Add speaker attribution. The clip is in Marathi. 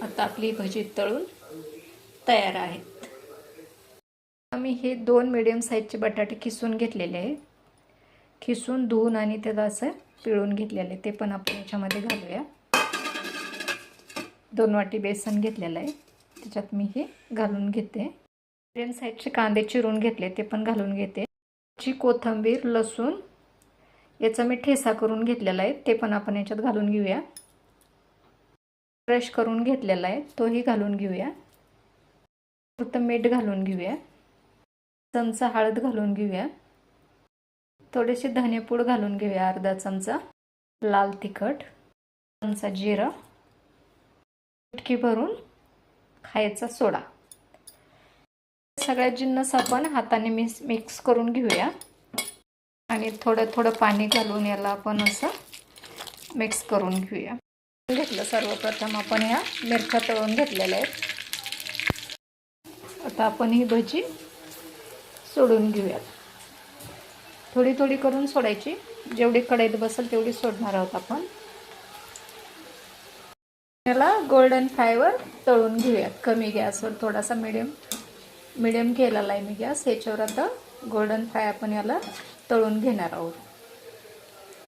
Speaker 1: आता आपली भजी तळून तयार आहेत. आम्ही हे 2 मीडियम साईजचे बटाटे किसून घेतलेले आहे. किसून धुवून आणि त्याला असं पिळून घेतलेले, ते पण आपण याच्यामध्ये घालूया. 2 वाटी बेसन घेतलेलं आहे, त्याच्यात मी हे घालून घेते. मीडियम साईजचे कांदे चिरून घेतले, ते पण घालून घेते. कोथिंबीर, लसूण याचा मी ठेचा करून घेतलेला आहे, ते पण आपण याच्यात घालून घेऊया. क्रश करून घेतलेला आहे, तोही घालून घेऊया. फक्त मीठ घालून घेऊया. चमचा हळद घालून घेऊया. थोडेसे धनेपूड घालून घेऊया, अर्धा चमचा. लाल तिखट, चमचा जिरा, चटकी भरून खायचा सोडा. सगळ्या जिन्नस आपण हाताने मिक्स करून घेऊया आणि थोडं थोडं पाणी घालून याला आपण असं मिक्स करून घेऊया. घेतलं सर्वप्रथम आपण ह्या मिरच्या तळून घेतलेल्या आहेत. आता आपण ही भजी सोडून घेऊया. थोडी थोडी करून सोडायची, जेवढी कढईत बसेल तेवढी सोडणार आहोत आपण. याला गोल्डन फ्रायवर तळून घेऊयात. कमी गॅसवर, थोडासा मिडियम केलेला आहे मी गॅस. याच्यावर आता गोल्डन फ्राय आपण याला तळून घेणार आहोत.